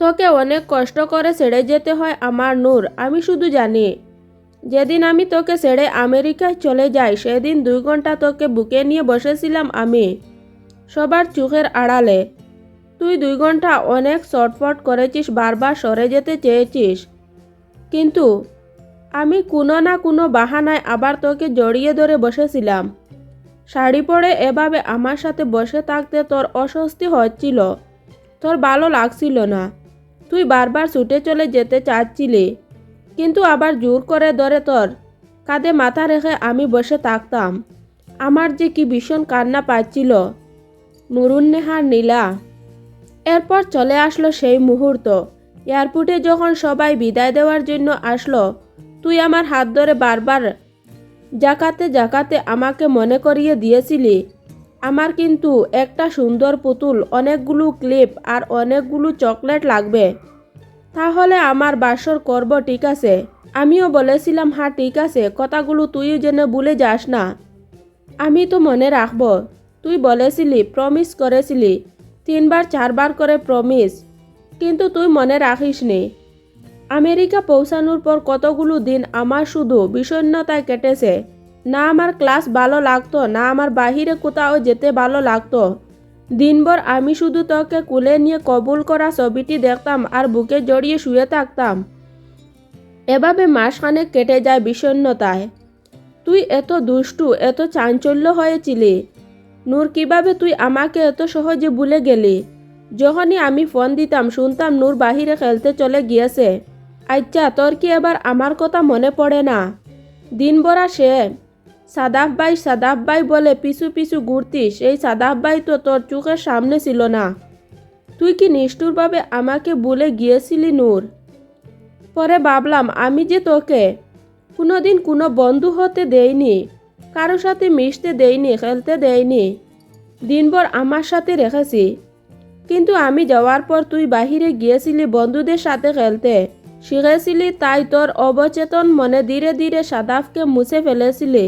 তোকে অনেক কষ্ট করে ছেড়ে যেতে হয় আমার নূর। আমি শুধু জানি যেদিন আমি তোকে ছেড়ে আমেরিকায় চলে যাই সেদিন 2 ঘন্টা তোকে বুকে নিয়ে বসেছিলাম আমি সবার চোখের আড়ালে। তুই 2 ঘন্টা অনেক ছটফট করেছিস, বারবার সরে যেতে চেয়েছিস, কিন্তু আমি কোনো না কোনো বাহানায় আবার তোকে জড়িয়ে ধরে বসেছিলাম। শাড়ি পরে এভাবে আমার সাথে বসে থাকতে তোর অস্বস্তি হচ্ছিল, তোর ভালো লাগছিল না। তুই বারবার ছুটে চলে যেতে চাচ্ছিলি, কিন্তু আবার জোর করে ধরে তোর কাঁধে মাথা রেখে আমি বসে থাকতাম। আমার যে কি ভীষণ কান্না পাচ্ছিল নুরুন্নেহার নীলা। এরপর চলে আসলো সেই মুহূর্ত। এয়ারপোর্টে যখন সবাই বিদায় দেওয়ার জন্য আসলো, তুই আমার হাত ধরে বারবার জাকাতে জাকাতে আমাকে মনে করিয়ে দিয়েছিলি আমার কিন্তু একটা সুন্দর পুতুল, অনেকগুলো ক্লিপ আর অনেকগুলো চকলেট লাগবে। তাহলে আমার বাসর করব, ঠিক আছে? আমিও বলেছিলাম হ্যাঁ ঠিক আছে, কথাগুলো তুইও যেন ভুলে যাস না। আমি তো মনে রাখবো। তুই বলেছিলি, প্রমিস করেছিলি 3 বার 4 বার করে প্রমিস, কিন্তু তুই মনে রাখিসনি। আমেরিকা পৌঁছানোর পর কতগুলো দিন আমার শুধু বিষণ্ণতায় কেটেছে। না আমার ক্লাস ভালো লাগতো, না আমার বাহিরে কোথাও যেতে ভালো লাগতো। দিনভর আমি শুধু তোকে কুলে নিয়ে কবুল করা ছবিটি দেখতাম আর বুকে জড়িয়ে শুয়ে থাকতাম। এভাবে মাসখানেক কেটে যায় বিষণ্ণতায়। তুই এত দুষ্টু, এত চাঞ্চল্য হয়েছিলি নূর। কিভাবে তুই আমাকে এত সহজে ভুলে গেলি? যখনই আমি ফোন দিতাম শুনতাম নূর বাহিরে খেলতে চলে গিয়েছে। আচ্ছা, তোর কি এবার আমার কথা মনে পড়ে না? দিনভরা সে সাদাফ ভাই বলে পিছু পিছু ঘুরতিস, এই সাদাফ ভাই তো তোর চোখের সামনে ছিল না। তুই কি নিষ্ঠুরভাবে আমাকে ভুলে গিয়েছিলি নূর? পরে ভাবলাম আমি যে তোকে কোনোদিন কোনো বন্ধু হতে দেইনি, কারো সাথে মিশতে দেইনি, খেলতে দেইনি, দিনভর আমার সাথে রেখেছি। কিন্তু আমি যাওয়ার পর তুই বাহিরে গিয়েছিলি বন্ধুদের সাথে খেলতে শিখেছিলি, তাই তোর অবচেতন মনে ধীরে ধীরে সাদাফকে মুছে ফেলেছিলি।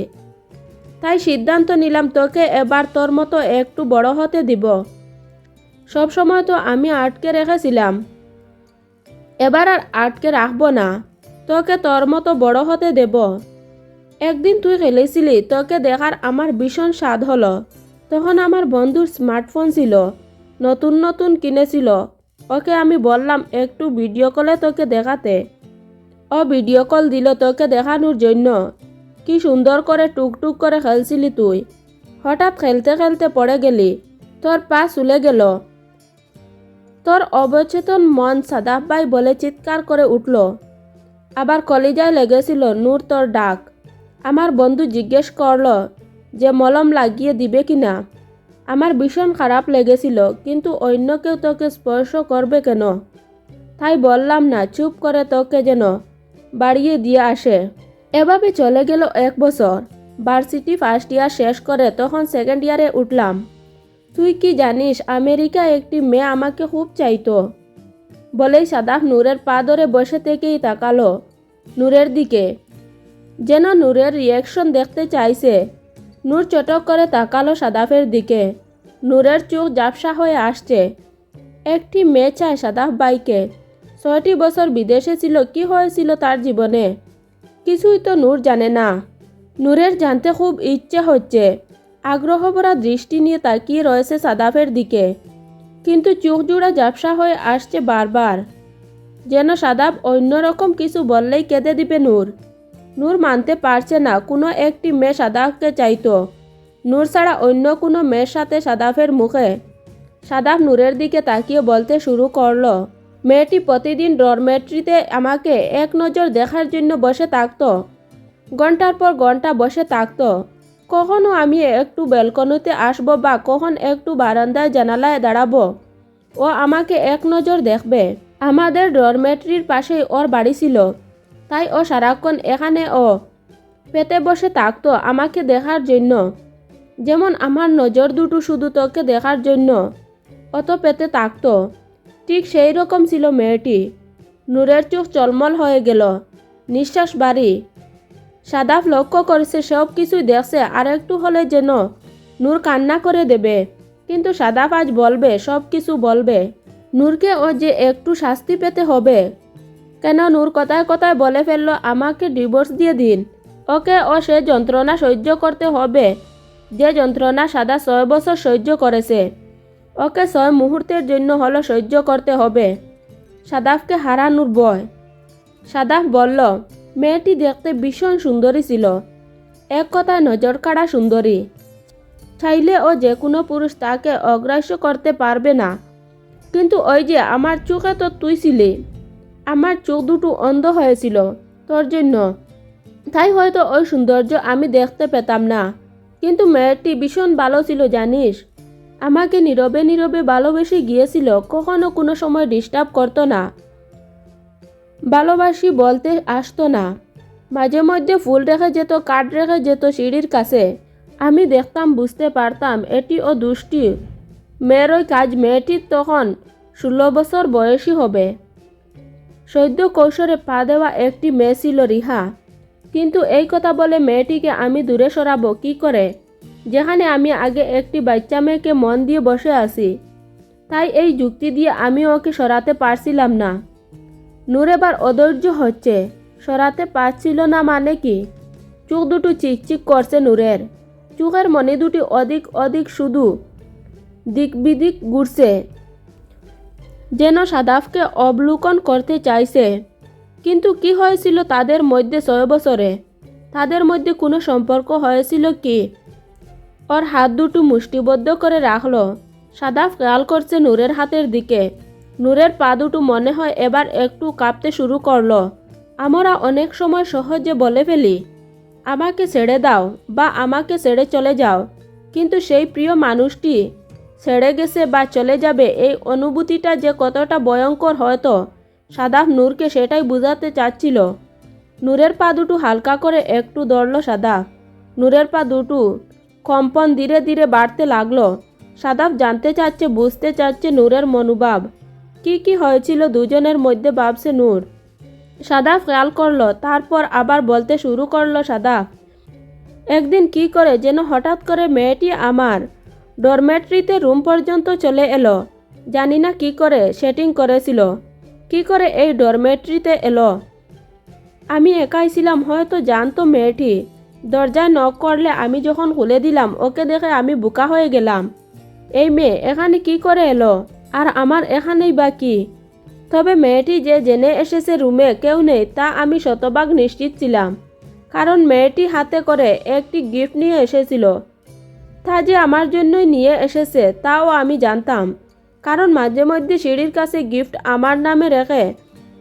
তাই সিদ্ধান্ত নিলাম তোকে এবার তোর মতো একটু বড় হতে দিব। সবসময় তো আমি আটকে রেখেছিলাম, এবার আর আটকে রাখবো না, তোকে তোর মতো বড় হতে দেব। একদিন তুই খেলেছিলি, তোকে দেখার আমার ভীষণ স্বাদ হলো। তখন আমার বন্ধুর স্মার্টফোন ছিল, নতুন নতুন কিনেছিল। ওকে আমি বললাম একটু ভিডিও কলে তোকে দেখাতে। ও ভিডিও কল দিল তোকে দেখানোর জন্য। কি সুন্দর করে টুকটুক করে খেলছিলি তুই। হঠাৎ খেলতে খেলতে পড়ে গেলি, তোর পা চুলে গেল। তোর অবচেতন মন সাদাফ ভাই বলে চিৎকার করে উঠল। আবার কলিজায় লেগেছিল নূর তোর ডাক। আমার বন্ধু জিজ্ঞেস করল যে মলম লাগিয়ে দিবে কিনা। আমার ভীষণ খারাপ লেগেছিল, কিন্তু অন্য কেউ তোকে স্পর্শ করবে কেন? তাই বললাম না, চুপ করে তোকে যেন বাড়িয়ে দিয়ে আসে। এভাবে চলে গেল 1 বছর। ভার্সিটি ফার্স্ট ইয়ার শেষ করে তখন সেকেন্ড ইয়ারে উঠলাম। তুই কি জানিস আমেরিকা একটি মেয়ে আমাকে খুব চাইতো। বলেই সাদাফ নূরের পা ধরে বসে থেকেই তাকালো নূরের দিকে, যেন নূরের রিয়াকশন দেখতে চাইছে। নূর চটক করে তাকালো সাদাফের দিকে। নূরের চোখ ঝাপসা হয়ে আসছে। একটি মেয়ে চায় সাদাফ ভাইকে। 6টি বছর বিদেশে ছিল, কি হয়েছিল তার জীবনে কিছুই তো নূর জানে না। নূরের জানতে খুব ইচ্ছে হচ্ছে। আগ্রহভরা দৃষ্টি নিয়ে তাকিয়ে রয়েছে সাদাফের দিকে, কিন্তু চোখ জোড়া ঝাপসা হয়ে আসছে বারবার, যেন সাদাফ অন্যরকম কিছু বললেই কেঁদে দিবে নূর। নূর মানতে পারছে না কোনো একটি মেয়ে সাদাফকে চাইতো। নূর ছাড়া অন্য কোনো মেয়ের সাথে সাদাফের মুখে। সাদাফ নূরের দিকে তাকিয়ে বলতে শুরু করলো, মেয়েটি প্রতিদিন ডরমেট্রিতে আমাকে এক নজর দেখার জন্য বসে থাকতো। ঘন্টার পর ঘন্টা বসে থাকতো। কখনো আমি একটু ব্যালকনিতে আসবো বা কখন একটু বারান্দায় জানালায় দাঁড়াবো, ও আমাকে এক নজর দেখবে। আমাদের ডরমেট্রির পাশেই ওর বাড়ি ছিল, তাই ও সারাক্ষণ এখানে ও পেতে বসে থাকতো আমাকে দেখার জন্য। যেমন আমার নজর দুটো শুধু তোকে দেখার জন্য অত পেতে থাকতো, ঠিক সেই রকম ছিল মেয়েটি। নূরের চোখ চলমল হয়ে গেল, নিঃশ্বাস বাড়ি। সাদাফ লক্ষ্য করেছে সব কিছুই দেখছে, আর একটু হলে যেন নূর কান্না করে দেবে। কিন্তু সাদাফ আজ বলবে, সব কিছু বলবে। নূরকে ও যে একটু শাস্তি পেতে হবে। কেন নূর কথায় কথায় বলে ফেলল, আমাকে ডিভোর্স দিয়ে দিন। ওকে ও সে যন্ত্রণা সহ্য করতে হবে যে যন্ত্রণা সাদা 6 বছর সহ্য করেছে। ওকে 6 মুহূর্তের জন্য হলো সহ্য করতে হবে। সাদাফকে হারানোর ভয়। সাদাফ বলল, মেয়েটি দেখতে ভীষণ সুন্দরী ছিল, এক কথায় নজর কাড়া সুন্দরী। চাইলে ও যে কোনো পুরুষ তাকে অগ্রাহ্য করতে পারবে না। কিন্তু ওই যে আমার চোখে তো তুই ছিলি, আমার চোখ দুটো অন্ধ হয়েছিল তোর জন্য, তাই হয়তো ওই সৌন্দর্য আমি দেখতে পেতাম না। কিন্তু মেয়েটি ভীষণ ভালো ছিল জানিস, আমাকে নীরবে নীরবে ভালোবেসে গিয়েছিল, কখনো কোনো সময় ডিস্টার্ব করতো না, ভালোবাসি বলতে আসতো না। মাঝে মধ্যে ফুল রেখে যেত, কাঠ রেখে যেত সিঁড়ির কাছে। আমি দেখতাম, বুঝতে পারতাম এটি ও দুষ্টি মেয়ের ওই কাজ। মেয়েটির তখন 16 বছর বয়সী হবে। সদ্য কৈশোরে পা দেওয়া একটি মেয়ে ছিল রিহা। কিন্তু এই কথা বলে মেয়েটিকে আমি দূরে সরাবো কি করে, যেখানে আমি আগে একটি বাচ্চা মেয়েকে মন দিয়ে বসে আছি। তাই এই যুক্তি দিয়ে আমি ওকে সরাতে পারছিলাম না। নূর এবার অধৈর্য হচ্ছে, সরাতে পারছিল না মানে কি? চোখ দুটো চিকচিক করছে নূরের, চোখের মনি দুটি অধিক অধিক শুধু দিক বিদিক ঘুরছে, যেন সাদাফকে অবলোকন করতে চাইছে। কিন্তু কি হয়েছিল তাদের মধ্যে 6 বছরে? তাদের মধ্যে কোনো সম্পর্ক হয়েছিল কি? ওর হাত দুটো মুষ্টিবদ্ধ করে রাখলো। সাদাফ খেয়াল করছে নূরের হাতের দিকে। নূরের পা দুটো মনে হয় এবার একটু কাঁপতে শুরু করলো। আমরা অনেক সময় সহজে বলে ফেলি, আমাকে ছেড়ে দাও বা আমাকে ছেড়ে চলে যাও। কিন্তু সেই প্রিয় মানুষটি ছেড়ে গেছে বা চলে যাবে, এই অনুভূতিটা যে কতটা ভয়ঙ্কর, হয়তো সাদাফ নূরকে সেটাই বোঝাতে চাচ্ছিল। নূরের পা দুটো হালকা করে একটু ধরল সাদাফ। নূরের পা দুটো কম্পন ধীরে ধীরে বাড়তে লাগলো। সাদাফ জানতে চাচ্ছে, বুঝতে চাচ্ছে নূরের মনোভাব। কি হয়েছিল দুজনের মধ্যে ভাবছে নূর। সাদাফ খেয়াল করলো, তারপর আবার বলতে শুরু করলো সাদাফ, একদিন কি করে যেন হঠাৎ করে মেয়েটি আমার ডরমেট্রিতে রুম পর্যন্ত চলে এলো। জানি না কি করে সেটিং করেছিল, কি করে এই ডরমেট্রিতে এলো। আমি একাই ছিলাম, হয়তো জানতো মেয়েটি। দরজায় নক করলে আমি যখন খুলে দিলাম, ওকে দেখে আমি বোকা হয়ে গেলাম। এই মেয়ে এখানে কি করে এলো, আর আমার এখানেই বা কি? তবে মেয়েটি যে জেনে এসেছে রুমে কেউ নেই, তা আমি শতভাগ নিশ্চিত ছিলাম। কারণ মেয়েটি হাতে করে একটি গিফট নিয়ে এসেছিল। তা যে আমার জন্যই নিয়ে এসেছে তাও আমি জানতাম, কারণ মাঝে মধ্যে সিঁড়ির কাছে গিফট আমার নামে রেখে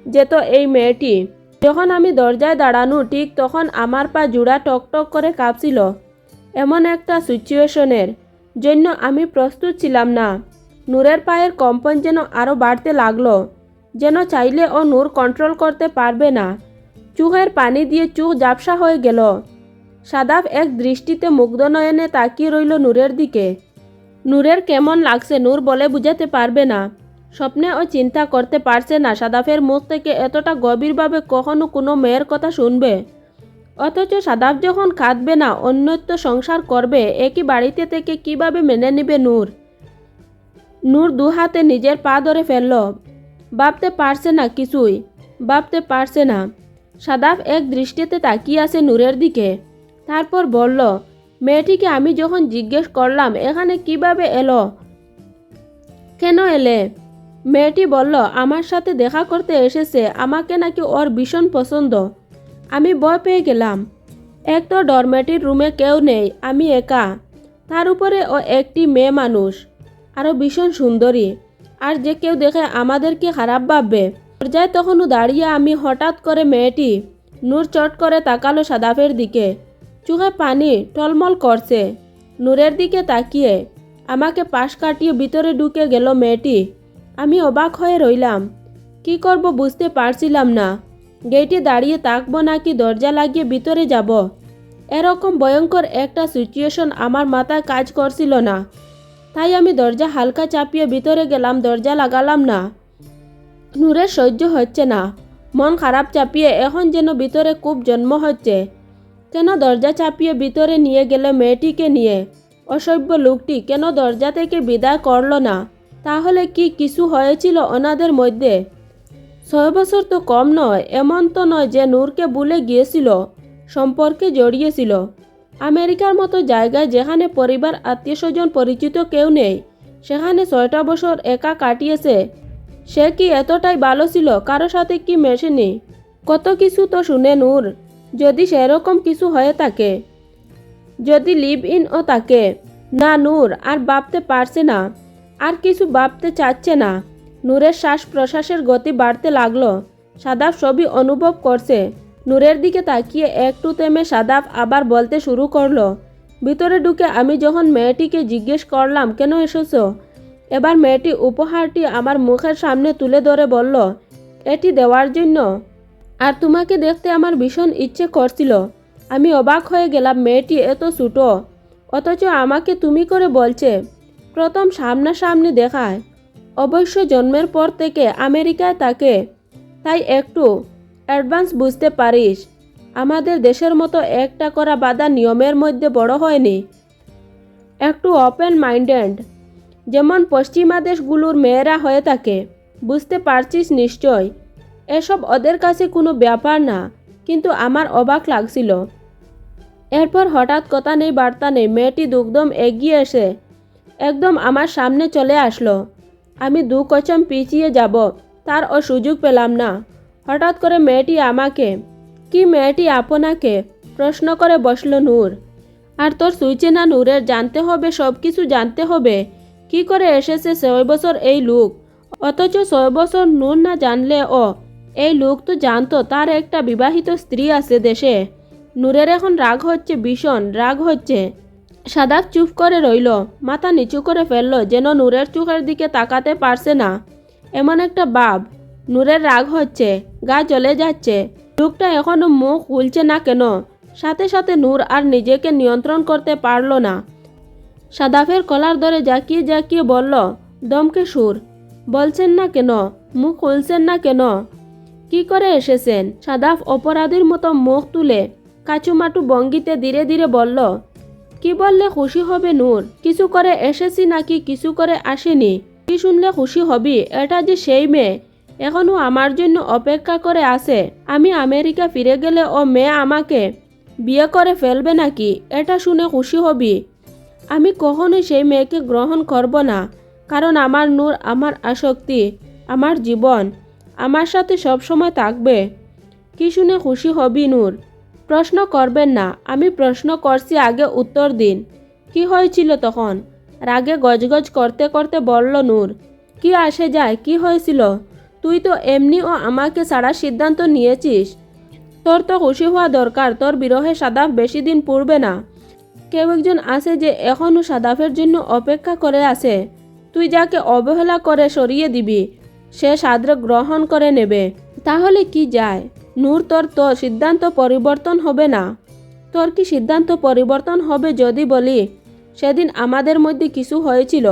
যেত এই মেয়েটি। যখন আমি দরজায় দাঁড়ানো ঠিক তখন আমার পা জোড়া টকটক করে কাঁপছিল। এমন একটা সিচুয়েশনের জন্য আমি প্রস্তুত ছিলাম না। নূরের পায়ের কম্পন যেন আরও বাড়তে লাগলো, যেন চাইলে ও নূর কন্ট্রোল করতে পারবে না। চোখের পানি দিয়ে চোখ ঝাপসা হয়ে গেল। সাদাফ এক দৃষ্টিতে মুগ্ধ নয়নে তাকিয়ে রইল নূরের দিকে। নূরের কেমন লাগছে নূর বলে বুঝাতে পারবে না। স্বপ্নে ও চিন্তা করতে পারছে না সাদাফের মুখ থেকে এতটা গভীরভাবে কখনো কোনো মেয়ের কথা শুনবে। অথচ সাদাফ যখন কাঁদবে না, অন্যত্ব সংসার করবে, একই বাড়িতে থেকে কিভাবে মেনে নেবে নূর? নূর দু হাতে নিজের পা ধরে ফেলল। ভাবতে পারছে না কিছুই, ভাবতে পারছে না। সাদাফ এক দৃষ্টিতে তাকিয়ে আছে নূরের দিকে। তারপর বলল, মেয়েটিকে আমি যখন জিজ্ঞেস করলাম এখানে কিভাবে এলো, কেন এলে? মেয়েটি বলল, আমার সাথে দেখা করতে এসেছে, আমাকে নাকি ওর ভীষণ পছন্দ। আমি ভয় পেয়ে গেলাম। এক তো ডরমেটির রুমে কেউ নেই, আমি একা, তার উপরে ও একটি মেয়ে মানুষ, আরও ভীষণ সুন্দরী। আর যে কেউ দেখে আমাদেরকে খারাপ ভাববে। দরজায় তখনও দাঁড়িয়ে আমি। হঠাৎ করে মেয়েটি। নূর চট করে তাকালো সাদাফের দিকে, চোখে পানি টলমল করছে। নূরের দিকে তাকিয়ে আমাকে পাশ কাটিয়ে ভিতরে ঢুকে গেল মেয়েটি। আমি অবাক হয়ে রইলাম, কি করব বুঝতে পারছিলাম না। গেটে দাঁড়িয়ে থাকবো নাকি দরজা লাগিয়ে ভিতরে যাব, এরকম ভয়ঙ্কর একটা সিচুয়েশন আমার মাথায় কাজ করছিল না। তাই আমি দরজা হালকা চাপিয়ে ভিতরে গেলাম, দরজা লাগালাম না। নূরের সহ্য হচ্ছে না, মন খারাপ চাপিয়ে এখন যেন ভিতরে খুব জন্ম হচ্ছে। কেন দরজা চাপিয়ে ভিতরে নিয়ে গেলে মেয়েটিকে নিয়ে? অসভ্য লোকটি কেন দরজা থেকে বিদায় করলো না? তাহলে কি কিছু হয়েছিল ওনাদের মধ্যে? 6 বছর তো কম নয়। এমন তো নয় যে নূরকে ভুলে গিয়েছিল, সম্পর্কে জড়িয়েছিল। আমেরিকার মতো জায়গায় যেখানে পরিবার, আত্মীয়স্বজন, পরিচিত কেউ নেই, সেখানে 6টা বছর একা কাটিয়েছে। সে কি এতটাই ভালো ছিল? কারো সাথে কি মেশেনি? কত কিছু তো শুনে নূর। যদি সেরকম কিছু হয়ে থাকে, যদি লিভ ইনও থাকে। না, নূর আর ভাবতে পারছে না, আর কিছু ভাবতে চাচ্ছে না। নূরের শ্বাস প্রশ্বাসের গতি বাড়তে লাগলো। সাদাফ সবই অনুভব করছে। নূরের দিকে তাকিয়ে একটু থেমে সাদাফ আবার বলতে শুরু করলো, ভিতরে ঢুকে আমি যখন মেয়েটিকে জিজ্ঞেস করলাম কেন এসেছো, এবার মেয়েটি উপহারটি আমার মুখের সামনে তুলে ধরে বলল, এটি দেওয়ার জন্য। আর তোমাকে দেখতে আমার ভীষণ ইচ্ছে করছিল। আমি অবাক হয়ে গেলাম, মেয়েটি এত ছোট, অথচ আমাকে তুমি করে বলছে। প্রথম সামনাসামনি দেখায়। অবশ্য জন্মের পর থেকে আমেরিকায় থাকে, তাই একটু অ্যাডভান্স বুঝতে পারিস। আমাদের দেশের মতো একটা করা বাঁধা নিয়মের মধ্যে বড় হয়নি। একটু ওপেন মাইন্ডেড, যেমন পশ্চিমা দেশগুলোর মেয়েরা হয়ে থাকে। বুঝতে পারছিস নিশ্চয়। এসব ওদের কাছে কোনো ব্যাপার না, কিন্তু আমার অবাক লাগছিল। এরপর হঠাৎ কথা নেই বার্তা নেই মেয়েটি দুকদম এগিয়ে এসে একদম আমার সামনে চলে আসলো। আমি দু কদম পিছিয়ে যাব, তার ও সুযোগ পেলাম না। হঠাৎ করে মেয়েটি আমাকে, কি মেয়েটি আপনাকে প্রশ্ন করে বসল নূর। আর তোর সুইচে না নূরের? জানতে হবে, সব কিছু জানতে হবে। কি করে এসেছে 6 বছর এই লোক? অথচ 6 বছর নূর না জানলে ও এই লোক তো জানতো তার একটা বিবাহিত স্ত্রী আছে দেশে। নূরের এখন রাগ হচ্ছে, ভীষণ রাগ হচ্ছে। সাদাফ চুপ করে রইল, মাথা নিচু করে ফেলল, যেন নূরের চোখের দিকে তাকাতে পারছে না। এমন একটা ভাব। নূরের রাগ হচ্ছে, গা জ্বলে যাচ্ছে। লোকটা এখনো মুখ খুলছে না কেন? সাথে সাথে নূর আর নিজেকে নিয়ন্ত্রণ করতে পারল না। সাদাফের কলার ধরে জাকিয়ে জাকিয়ে বলল, দমকে সুর, বলছেন না কেন? মুখ খুলছেন না কেন? কি করে এসেছেন? সাদাফ অপরাধীর মতো মুখ তুলে কাচুমাটু ভঙ্গিতে ধীরে ধীরে বলল, কি বললে খুশি হবে নূর? কিছু করে এসেছি নাকি কিছু করে আসেনি? কি শুনলে খুশি হবি? এটা যে সেই মেয়ে, এখনো আমার জন্য অপেক্ষা করে আছে। আমি আমেরিকা ফিরে গেলে ও মেয়ে আমাকে বিয়ে করে ফেলবে নাকি? এটা শুনে খুশি হবি? আমি কখনোই সেই মেয়েকে গ্রহণ করব না, কারণ আমার নূর আমার আসক্তি, আমার জীবন, আমার সাথে সবসময় থাকবে। কি শুনে খুশি হবি নূর? প্রশ্ন করবেন না, আমি প্রশ্ন করছি, আগে উত্তর দিন। কি হয়েছিল তখন? রাগে গজগজ করতে করতে বলল নূর। কি আসে যায় কি হয়েছিল? তুই তো এমনিও আমাকে ছাড়ার সিদ্ধান্ত নিয়েছিস। তোর তো খুশি হওয়া দরকার। তোর বিরহে সাদাফ বেশি দিন পড়বে না। কেউ একজন আছে যে এখনও সাদাফের জন্য অপেক্ষা করে আছে। তুই যাকে অবহেলা করে সরিয়ে দিবি, সে সাদরে গ্রহণ করে নেবে। তাহলে কি যায় নূর, তোর তো সিদ্ধান্ত পরিবর্তন হবে না। তোর কি সিদ্ধান্ত পরিবর্তন হবে যদি বলি সেদিন আমাদের মধ্যে কিছু হয়েছিল?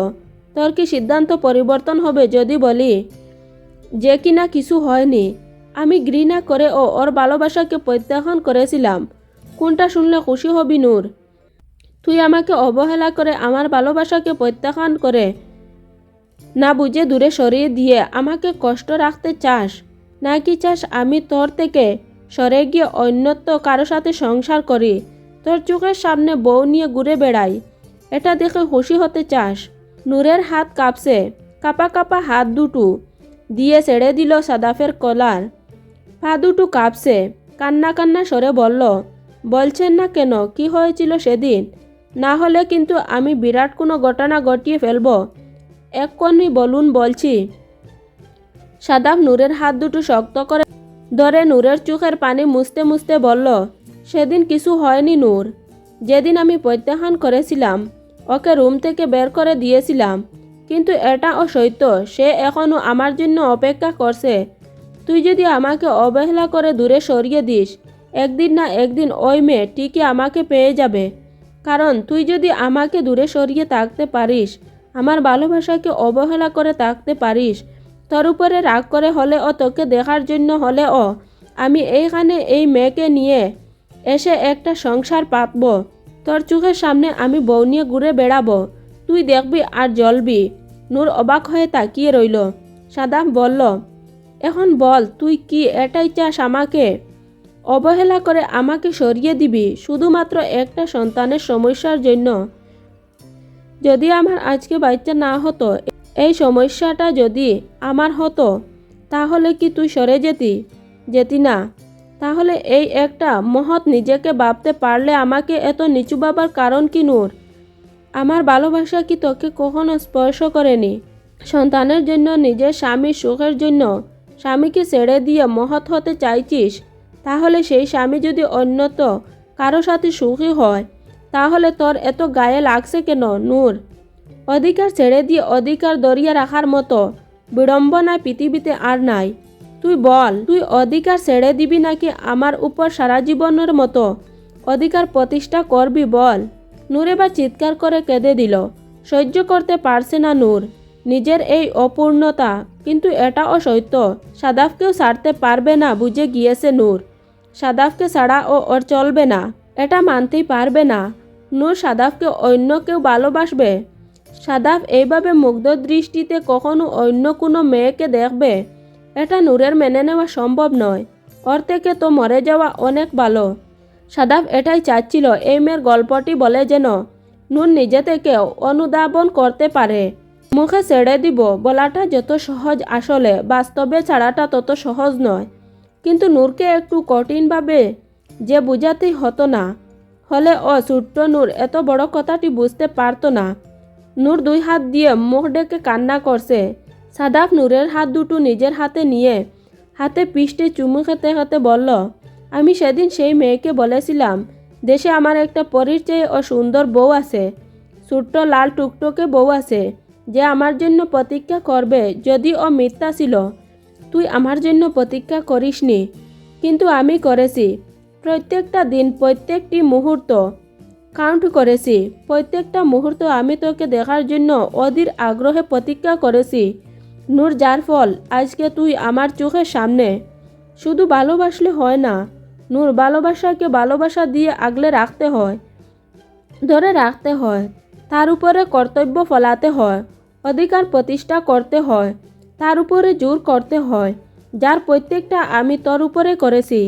তোর কি সিদ্ধান্ত পরিবর্তন হবে যদি বলি যে কিনা কিছু হয়নি? আমি ঘৃণা করে ওর ভালোবাসাকে প্রত্যাখ্যান করেছিলাম। কোনটা শুনলে খুশি হবি নূর? তুই আমাকে অবহেলা করে আমার ভালোবাসাকে প্রত্যাখ্যান করে না বুঝে দূরে সরিয়ে দিয়ে আমাকে কষ্ট রাখতে চাস, নাকি চাস আমি তোর থেকে সরে গিয়ে অন্যত্র কারো সাথে সংসার করি, তোর চোখের সামনে বউ নিয়ে ঘুরে বেড়াই? এটা দেখে খুশি হতে চাস? নূরের হাত কাঁপছে। কাঁপা কাঁপা হাত দুটো দিয়ে ছেড়ে দিল সাদাফের কলার। পা দুটো কাঁপছে। কান্না কান্না সরে বলল, বলছেন না কেন? কি হয়েছিল সেদিন? না হলে কিন্তু আমি বিরাট কোনো ঘটনা ঘটিয়ে ফেলব। এক্ষুনি বলুন বলছি। সাদাফ নূরের হাত দুটো শক্ত করে ধরে নূরের চোখের পানি মুছতে মুছতে বলল, সেদিন কিছু হয়নি নূর। যেদিন আমি প্রত্যাখ্যান করেছিলাম, ওকে রুম থেকে বের করে দিয়েছিলাম, কিন্তু এটা সত্য, সে এখনও আমার জন্য অপেক্ষা করছে। তুই যদি আমাকে অবহেলা করে দূরে সরিয়ে দিস, একদিন না একদিন ওই মেয়ে ঠিকই আমাকে পেয়ে যাবে। কারণ তুই যদি আমাকে দূরে সরিয়ে থাকতে পারিস, আমার ভালোবাসাকে অবহেলা করে থাকতে পারিস, তোর উপরে রাগ করে হলেও তোকে দেখার জন্য হলেও আমি এইখানে এই মেয়েকে নিয়ে এসে একটা সংসার পাতব। তোর চোখের সামনে আমি বউ নিয়ে ঘুরে বেড়াবো। তুই দেখবি আর জ্বলবি। নূর অবাক হয়ে তাকিয়ে রইল। সাদাফ বলল, এখন বল, তুই কি এটাই চাস আমাকে অবহেলা করে আমাকে সরিয়ে দিবি শুধুমাত্র একটা সন্তানের সমস্যার জন্য? যদি আমার আজকে বাচ্চা না হতো, এই সমস্যাটা যদি আমার হতো, তাহলে কি তুই সরে যেতি না? তাহলে এই একটা মহৎ নিজেকে ভাবতে পারলে আমাকে এত নিচু ভাবার কারণ কি নূর? আমার ভালোবাসা কি তোকে কখনো স্পর্শ করেনি? সন্তানের জন্য, নিজের স্বামীর সুখের জন্য স্বামীকে ছেড়ে দিয়ে মহৎ হতে চাইছিস? তাহলে সেই স্বামী যদি অন্যত কারো সাথে সুখী হয়, তাহলে তোর এত গায়ে লাগছে কেন নূর? অধিকার ছেড়ে দিয়ে অধিকার ধরিয়ে রাখার মতো বিড়ম্বনা পৃথিবীতে আর নাই। তুই বল, তুই অধিকার ছেড়ে দিবি নাকি আমার উপর সারা জীবনের মতো অধিকার প্রতিষ্ঠা করবি বল? নূর এবার চিৎকার করে কেঁদে দিল। সহ্য করতে পারছে না নূর নিজের এই অপূর্ণতা, কিন্তু এটাও সত্য, সাদাফকেও ছাড়তে পারবে না। বুঝে গিয়েছে নূর, সাদাফকে ছাড়া ওর চলবে না, এটা মানতেই পারবে না। নূর সাদাফকে অন্য কেউ ভালোবাসবে? সাদাফ এইভাবে মুগ্ধ দৃষ্টিতে কখনো অন্য কোনো মেয়েকে দেখবে? এটা নূরের মেনে নেওয়া সম্ভব নয়। ওর থেকে তো মরে যাওয়া অনেক ভালো। সাদাফ এটাই চাচ্ছিল এই মেয়ের গল্পটি বলে যেন নূর নিজে থেকে অনুধাবন করতে পারে। মুখে ছেড়ে দিব বলাটা যত সহজ, আসলে বাস্তবে ছাড়াটা তত সহজ নয়। কিন্তু নূরকে একটু কঠিনভাবে যে বুঝাতেই হতো না হলে ছোট্ট নূর এত বড় কথাটি বুঝতে পারতো না। নূর দুই হাত দিয়ে মুখ ডেকে কান্না করছে। সাদাফ নূরের হাত দুটো নিজের হাতে নিয়ে হাতে পিষ্টে চুমু খেতে খেতে বলল, আমি সেদিন সেই মেয়েকে বলেছিলাম দেশে আমার একটা পরীর চেয়ে সুন্দর বউ আছে, ছোট্ট লাল টুকটুকে বউ আছে, যে আমার জন্য প্রতীক্ষা করবে। যদি মিথ্যা ছিল, তুই আমার জন্য প্রতীক্ষা করিসনি, কিন্তু আমি করেছি। প্রত্যেকটা দিন, প্রত্যেকটি মুহূর্ত কাউন্ট করেছি। প্রত্যেকটা মুহূর্ত আমি তোকে দেখার জন্য অধীর আগ্রহে প্রতীক্ষা করেছি নূর, যার ফল আজকে তুই আমার চোখের সামনে। শুধু ভালোবাসলে হয় না নূর, ভালোবাসাকে ভালোবাসা দিয়ে আগলে রাখতে হয়, ধরে রাখতে হয়, তার উপরে কর্তব্য ফলাতে হয়, অধিকার প্রতিষ্ঠা করতে হয়, তার উপরে জোর করতে হয়। যার প্রত্যেকটা আমি তোর উপরে করেছি,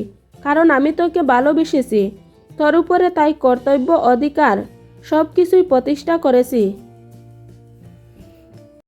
কারণ আমি তোকে ভালোবেসেছি তোর উপরে, তাই কর্তব্য অধিকার সব কিছুই প্রতিষ্ঠা করেছি।